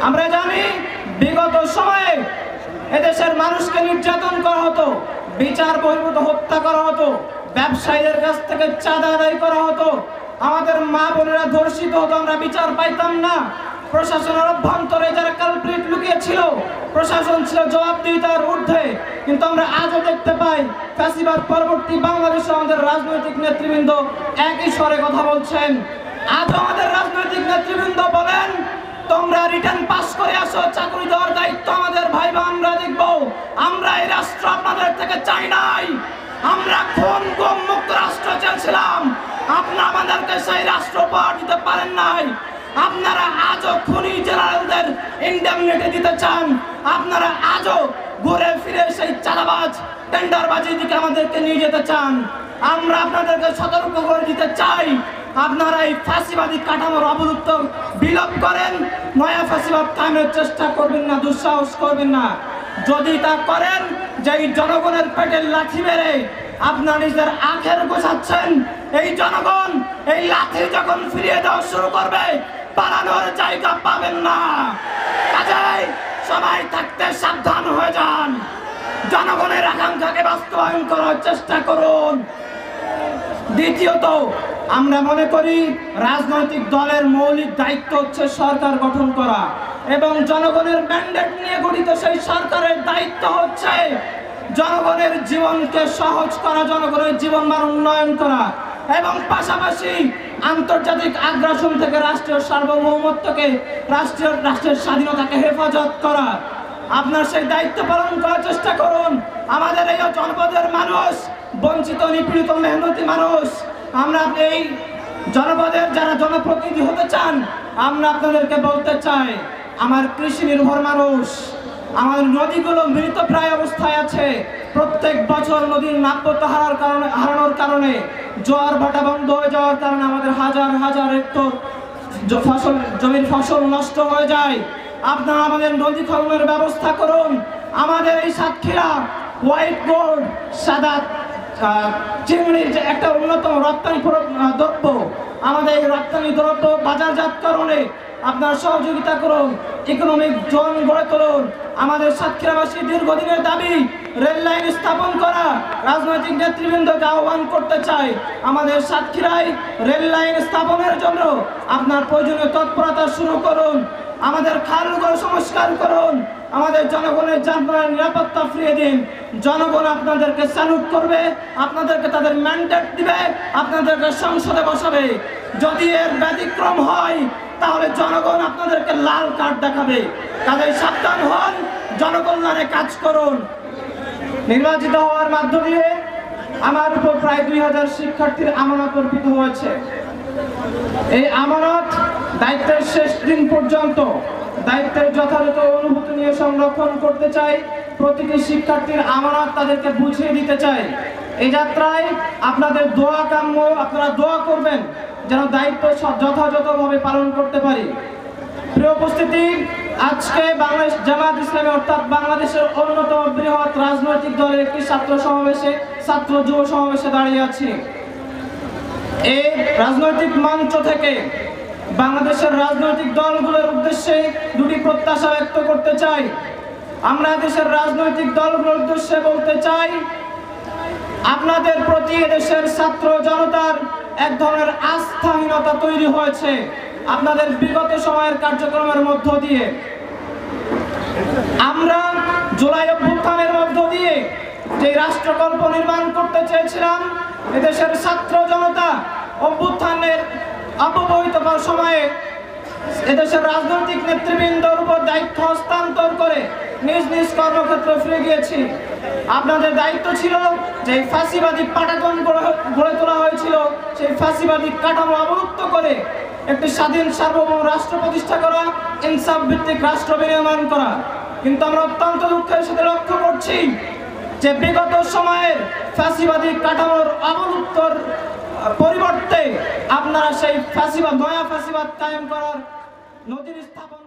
আমরা জানি বিগত সময়ে এদেশের মানুষকে নির্যাতন করা হতো, বিচার বহির্ভূত হত্যা করা হতো, ব্যবসায়ীদের কাছ থেকে চাঁদা আদায় করা হতো, আমাদের মা বোনেরা ধর্ষিত হতো, আমরা বিচার পাইতাম না। প্রশাসনের অভ্যন্তরে যারা কালপ্রিট লুকিয়েছিল, প্রশাসন ছিল জবাবদিহিতার ঊর্ধ্বে। কিন্তু আমরা আজও দেখতে পাই ফ্যাসিবাদ পরবর্তী বাংলাদেশে আমাদের রাজনৈতিক নেতৃবৃন্দ একই স্বরে কথা বলছেন। আজও আমাদের রাজনৈতিক নেতৃবৃন্দ বলেন, তোমরা রিটার্ন পাস করে আসো, চাকরি দেওয়ার দায়িত্ব আমাদের ভাই বোনরা দেখব। আমরা এই রাষ্ট্র আপনাদের থেকে চাই নাই। আমরা খুন গুম মুক্ত রাষ্ট্র চেয়েছিলাম, আপনারা আমাদেরকে সেই রাষ্ট্র উপহার দিতে পারেন নাই। আপনারা আজও খুনি জেনারেলদের ইন্ডেমনিটি দিতে চান। আপনারা আজও ঘুরে ফিরে সেই চাঁদাবাজ টেন্ডারবাজির দিকে আমাদেরকে নিয়ে যেতে চান। আমরা আপনাদেরকে সতর্ক করে দিতে চাই, আপনারা এই ফাঁসিবাদী কাঠামোর অবলুপ্ত বিলোপ করেন, নয়া ফাঁসিবাদ কায়েমের চেষ্টা করবেন না, দুঃসাহস করবেন না। যদি তা করেন, যেই জনগণের পেটে লাঠি মেরে আপনারা নিজের আখের গোছাচ্ছেন, এই জনগণ এই লাঠি যখন ফিরিয়ে দেওয়া শুরু করবে, পালানোর জায়গা পাবেন না। কাজেই সবাই থাকতে সাবধান হয়ে যান, জনগণের আকাঙ্ক্ষাকে বাস্তবায়ন করার চেষ্টা করুন। দ্বিতীয়ত, আমরা মনে করি রাজনৈতিক দলের মৌলিক দায়িত্ব হচ্ছে সরকার গঠন করা এবং জনগণের ম্যান্ডেট নিয়ে গঠিত সেই সরকারের দায়িত্ব হচ্ছে জনগণের জীবনকে সহজ করা, জনগণের জীবনমান উন্নয়ন করা এবং পাশাপাশি আন্তর্জাতিক আগ্রাসন থেকে রাষ্ট্রের সার্বভৌমত্বকে, রাষ্ট্রের স্বাধীনতাকে হেফাজত করা। আপনার সেই দায়িত্ব পালন করার চেষ্টা করুন। আমাদের এই জনপদের মানুষ বঞ্চিত, নিপীড়িত, মেহনতি মানুষ। আমরা এই জনপদের যারা জনপ্রতিনিধি হতে চান, আমরা আপনাদেরকে বলতে চাই, আমার কৃষি নির্ভর মানুষ, আমাদের নদীগুলো মৃতপ্রায় অবস্থায় আছে। প্রত্যেক বছর নদীর নাব্যতা হারানোর কারণে, জোয়ার ভাটা বন্ধ হয়ে যাওয়ার কারণে আমাদের হাজার হাজার হেক্টর জমির ফসল নষ্ট হয়ে যায়। আপনারা আমাদের নদী খননের ব্যবস্থা করুন। আমাদের এই সাতক্ষীরা হোয়াইট গোল্ড, সাদা চিংড়ির যে একটা অন্যতম রপ্তানি দ্রব্য, আমাদের এই রপ্তানি দ্রব্য বাজারজাতকরণে আপনারা সহযোগিতা করুন, ইকোনমিক জোন গড়ে তুলুন। আমাদের সাতক্ষীরাবাসী দীর্ঘদিনের দাবি রেল লাইন স্থাপন করা। রাজনৈতিক নেতৃবৃন্দকে আহ্বান করতে চাই, আমাদের সাতক্ষীরায় রেল লাইন স্থাপনের জন্য আপনার প্রয়োজনীয় তৎপরতা শুরু করুন। আমাদের খালগুলো সংস্কার করুন, আমাদের জনগণের যানবাহনের নিরাপত্তা ফিরিয়ে দিন। জনগণ আপনাদেরকে স্যালুট করবে, আপনাদেরকে তাদের ম্যান্ডেট দিবে, আপনাদেরকে সংসদে বসাবে। যদি এর ব্যতিক্রম হয়, তাহলে জনগণ আপনাদেরকে লাল কার্ড দেখাবে। কাজেই সাবধান হন, জনকল্যাণে কাজ করুন। নির্বাচিত হওয়ার মাধ্যমে আমার উপর প্রায় 2000 শিক্ষার্থীর আমানত অর্পিত হয়েছে। এই আমানত দায়িত্বের শেষ দিন পর্যন্ত দায়িত্বের যথাযথ অনুভূতি নিয়ে সংরক্ষণ করতে চাই। প্রতিটি শিক্ষার্থীর আমানত তাদেরকে বুঝিয়ে দিতে চাই। এই যাত্রায় আপনাদের দোয়া কাম্য, আপনারা দোয়া করবেন যেন দায়িত্ব যথাযথভাবে পালন করতে পারি। প্রিয় উপস্থিতি, আজকে বাংলাদেশ জামায়াত ইসলামী অর্থাৎ বাংলাদেশের অন্যতম বৃহৎ রাজনৈতিক দলের একটি ছাত্র যুব সমাবেশে দাঁড়িয়ে আছি। এই রাজনৈতিক মঞ্চ থেকে বাংলাদেশের রাজনৈতিক দলগুলোর উদ্দেশ্যে দুটি প্রত্যাশা ব্যক্ত করতে চাই। আমরা দেশের রাজনৈতিক দলগুলোর উদ্দেশ্যে বলতে চাই, আপনাদের প্রতি দেশের ছাত্র জনতার এক ধরনের আস্থাহীনতা তৈরি হয়েছে আপনাদের বিগত সময়ের কার্যক্রমের মধ্য দিয়ে। আমরা জুলাই অভ্যুত্থানের মধ্য দিয়ে যে রাষ্ট্রকল্প নির্মাণ করতে চেয়েছিলাম, এদেশের ছাত্র জনতা অভ্যুত্থানের অপব্যবহৃত সময়ে এদেশের রাজনৈতিক নেতৃবৃন্দর উপর দায়িত্ব হস্তান্তর করে নিজ নিজ কর্মক্ষেত্রে ফিরে গিয়েছি। আপনাদের দায়িত্ব ছিল যে ফাঁসিবাদী পাটাতন গড়ে তোলা হয়েছিল, সেই ফাঁসিবাদী কাঠামো অবলুপ্ত করে একটি স্বাধীন সার্বভৌম রাষ্ট্র প্রতিষ্ঠা করা, ইনসাফ ভিত্তিক রাষ্ট্র বিনির্মাণ করা। কিন্তু আমরা অত্যন্ত দুঃখের সাথে লক্ষ্য করছি যে বিগত সময়ের ফাঁসিবাদী কাঠামোর অবলুপ্তর পরিবর্তে আপনারা সেই নয়া ফাঁসিবাদ কায়েম করার নজির স্থাপন